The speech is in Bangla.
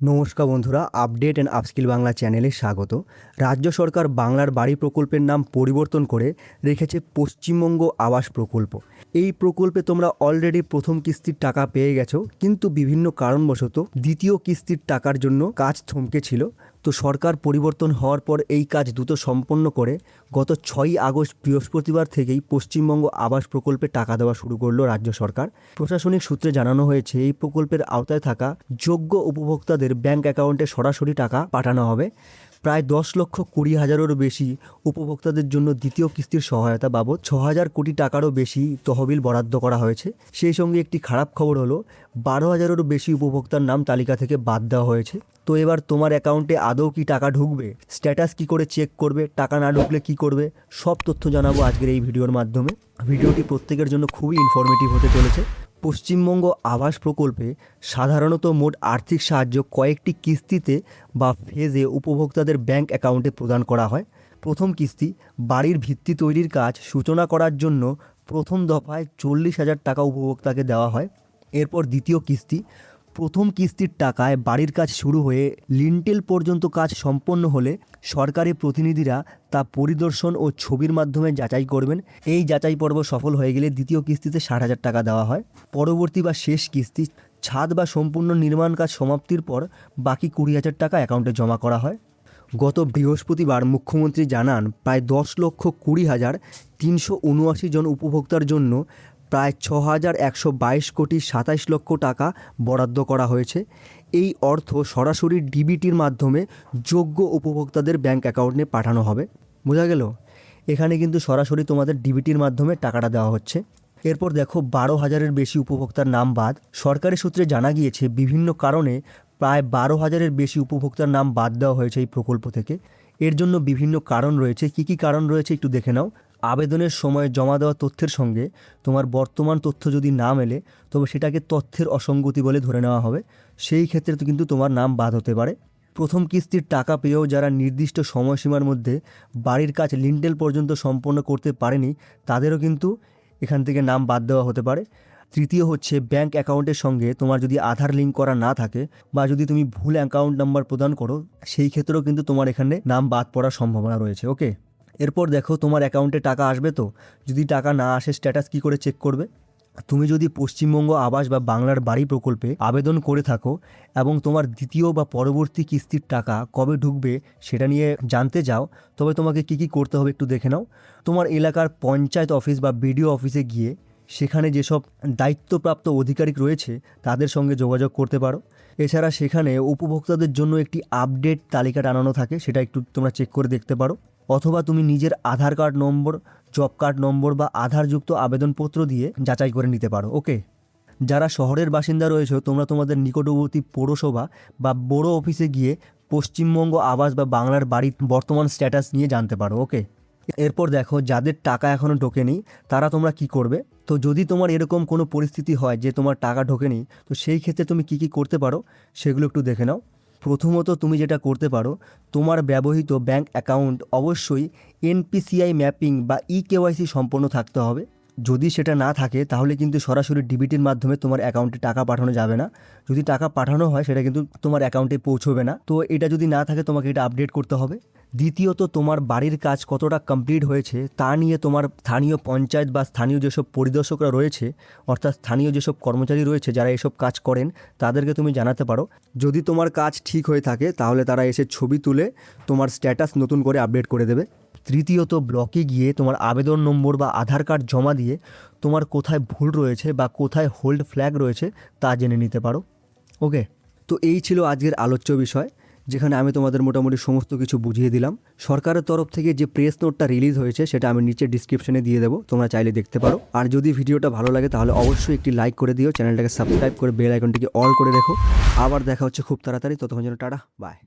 নমস্কার বন্ধুরা, আপডেট অ্যান্ড আপস্কিল বাংলা চ্যানেলে স্বাগত। রাজ্য সরকার বাংলার বাড়ি প্রকল্পের নাম পরিবর্তন করে রেখেছে পশ্চিমবঙ্গ আবাস প্রকল্প। এই প্রকল্পে তোমরা অলরেডি প্রথম কিস্তির টাকা পেয়ে গেছো, কিন্তু বিভিন্ন কারণবশত দ্বিতীয় কিস্তির টাকার জন্য কাজ থমকে ছিল। তো সরকার পরিবর্তন হওয়ার পর এই কাজ দ্রুত সম্পন্ন করে গত 6ই আগস্ট বৃহস্পতিবার থেকেই পশ্চিমবঙ্গ আবাস প্রকল্পে টাকা দেওয়া শুরু করলো রাজ্য সরকার। প্রশাসনিক সূত্রে জানানো হয়েছে এই প্রকল্পের আওতায় থাকা যোগ্য উপভোক্তাদের ব্যাংক অ্যাকাউন্টে সরাসরি টাকা পাঠানো হবে। প্রায় 10,20,000-এরও বেশি উপভোক্তাদের জন্য দ্বিতীয় কিস্তির সহায়তা বাবদ 6,000 কোটি টাকারও বেশি তহবিল বরাদ্দ করা হয়েছে। সেই সঙ্গে একটি খারাপ খবর হলো 12,000-এরও বেশি উপভোক্তার নাম তালিকা থেকে বাদ দেওয়া হয়েছে। তো এবার তোমার অ্যাকাউন্টে আদৌ কি টাকা ঢুকবে, স্ট্যাটাস কি করে চেক করবে, টাকা না ঢুকলে কি করবে, সব তথ্য জানাবো আজকের এই ভিডিওর মাধ্যমে। ভিডিওটি প্রত্যেকের জন্য খুবই ইনফরমেটিভ হতে চলেছে। পশ্চিমবঙ্গ আবাস প্রকল্পে সাধারণত মোট আর্থিক সাহায্য কয়েকটি কিস্তিতে বা ফেজে উপভোক্তাদের ব্যাংক অ্যাকাউন্টে প্রদান করা হয়। প্রথম কিস্তি বাড়ির ভিত্তি তৈরির কাজ সূচনা করার জন্য প্রথম দফায় 40,000 টাকা উপভোক্তাকে দেওয়া হয়। এরপর দ্বিতীয় কিস্তি, প্রথম কিস্তির টাকায় বাড়ির কাজ শুরু হয়ে লিন্টেল পর্যন্ত কাজ সম্পন্ন হলে সরকারি প্রতিনিধিরা তা পরিদর্শন ও ছবির মাধ্যমে যাচাই করবেন। এই যাচাই পর্ব সফল হয়ে গেলে দ্বিতীয় কিস্তিতে 60,000 টাকা দেওয়া হয়। পরবর্তী বা শেষ কিস্তি, ছাদ বা সম্পূর্ণ নির্মাণ কাজ সমাপ্তির পর বাকি 20,000 টাকা অ্যাকাউন্টে জমা করা হয়। গত বৃহস্পতিবার মুখ্যমন্ত্রী জানান প্রায় 10,20,379 জন উপভোক্তার জন্য প্রায় 6,122 কোটি 27 লক্ষ টাকা বরাদ্দ করা হয়েছে। এই অর্থ সরাসরি ডিবিটির মাধ্যমে যোগ্য উপভোক্তাদের ব্যাংক অ্যাকাউন্টে পাঠানো হবে। বোঝা গেল? এখানে কিন্তু সরাসরি তোমাদের ডিবিটির মাধ্যমে টাকাটা দেওয়া হচ্ছে। এরপর দেখো 12,000-এর বেশি উপভোক্তার নাম বাদ। সরকারি সূত্রে জানা গিয়েছে বিভিন্ন কারণে প্রায় 12,000-এর বেশি উপভোক্তার নাম বাদ দেওয়া হয়েছে এই প্রকল্প থেকে। এর জন্য বিভিন্ন কারণ রয়েছে। কী কী কারণ রয়েছে একটু দেখে নাও। আবেদনের সময় জমা দেওয়া তথ্যের সঙ্গে তোমার বর্তমান তথ্য যদি না মেলে তবে সেটাকে তথ্যের অসঙ্গতি বলে ধরে নেওয়া হবে। সেই ক্ষেত্রে তো কিন্তু তোমার নাম বাদ হতে পারে। প্রথম কিস্তির টাকা পেয়েও যারা নির্দিষ্ট সময়সীমার মধ্যে বাড়ির কাজ লিন্টেল পর্যন্ত সম্পন্ন করতে পারেনি তাদেরও কিন্তু এখান থেকে নাম বাদ দেওয়া হতে পারে। তৃতীয় হচ্ছে ব্যাংক অ্যাকাউন্টের সঙ্গে তোমার যদি আধার লিঙ্ক করা না থাকে বা যদি তুমি ভুল অ্যাকাউন্ট নাম্বার প্রদান করো, সেই ক্ষেত্রেও কিন্তু তোমার এখানে নাম বাদ পড়ার সম্ভাবনা রয়েছে। ওকে, এরপর দেখো তোমার অ্যাকাউন্টে টাকা আসবে তো। যদি টাকা না আসে স্ট্যাটাস কী করে চেক করবে? তুমি যদি পশ্চিমবঙ্গ আবাস বা বাংলার বাড়ি প্রকল্পে আবেদন করে থাকো এবং তোমার দ্বিতীয় বা পরবর্তী কিস্তির টাকা কবে ঢুকবে সেটা নিয়ে জানতে চাও, তবে তোমাকে কী কী করতে হবে একটু দেখে নাও। তোমার এলাকার পঞ্চায়েত অফিস বা বিডিও অফিসে গিয়ে সেখানে যেসব দায়িত্বপ্রাপ্ত আধিকারিক রয়েছে তাদের সঙ্গে যোগাযোগ করতে পারো। এছাড়া সেখানে উপভোক্তাদের জন্য একটি আপডেট তালিকা টানানো থাকে, সেটা একটু তোমরা চেক করে দেখতে পারো। অথবা তুমি নিজের Aadhaar card number, job card number বা আধারযুক্ত আবেদনপত্র দিয়ে যাচাই করে নিতে পারো। ওকে, যারা শহরের বাসিন্দা রয়েছে তোমরা তোমাদের নিকটবর্তী পৌরসভা বা বড় অফিসে গিয়ে পশ্চিমবঙ্গ আবাস বা বাংলার বাড়ির বর্তমান স্ট্যাটাস নিয়ে জানতে পারো। ওকে, এরপর দেখো যাদের টাকা এখনও ঢোকেনি তারা তোমরা কি করবে। তো যদি তোমার এরকম কোনো পরিস্থিতি হয় যে তোমার টাকা ঢোকেনি, তো সেই ক্ষেত্রে তুমি কি কি করতে পারো সেগুলো একটু দেখে নাও। প্রথমত তুমি যেটা করতে পারো, তোমার ব্যবহৃত ব্যাংক অ্যাকাউন্ট অবশ্যই এনপিসিআই ম্যাপিং বা ইকেওয়াইসি সম্পন্ন থাকতে হবে। যদি সেটা না থাকে তাহলে কিন্তু সরাসরি ডিবিটির মাধ্যমে তোমার অ্যাকাউন্টে টাকা পাঠানো যাবে না। যদি টাকা পাঠানো হয় সেটা কিন্তু তোমার অ্যাকাউন্টে পৌঁছবে না। তো এটা যদি না থাকে তোমাকে এটা আপডেট করতে হবে। দ্বিতীয়ত তোমার বাড়ির কাজ কতটা কমপ্লিট হয়েছে তা নিয়ে তোমার স্থানীয় পঞ্চায়েত বা স্থানীয় যেসব পরিদর্শকরা রয়েছে, অর্থাৎ স্থানীয় যেসব কর্মচারী রয়েছে যারা এসব কাজ করেন, তাদেরকে তুমি জানাতে পারো। যদি তোমার কাজ ঠিক হয়ে থাকে তাহলে তারা এসে ছবি তুলে তোমার স্ট্যাটাস নতুন করে আপডেট করে দেবে। তৃতীয়ত ব্লকে গিয়ে তোমার আবেদন নম্বর বা আধার কার্ড জমা দিয়ে তোমার কোথায় ভুল রয়েছে বা কোথায় হোল্ড ফ্ল্যাগ রয়েছে তা জেনে নিতে পারো। ওকে, তো এই ছিল আজকের আলোচ্য বিষয়, যেখানে আমি তোমাদের মোটামুটি সমস্ত কিছু বুঝিয়ে দিলাম। সরকারের তরফ থেকে যে প্রেস নোটটা রিলিজ হয়েছে সেটা আমি নিচে ডিসক্রিপশনে দিয়ে দেবো, তোমরা চাইলে দেখতে পারো। আর যদি ভিডিওটা ভালো লাগে তাহলে অবশ্যই একটি লাইক করে দিও, চ্যানেলটাকে সাবস্ক্রাইব করে বেল আইকনটিকে অল করে রেখো। আবার দেখা হচ্ছে খুব তাড়াতাড়ি, ততক্ষণ জন্য টাটা, বাই।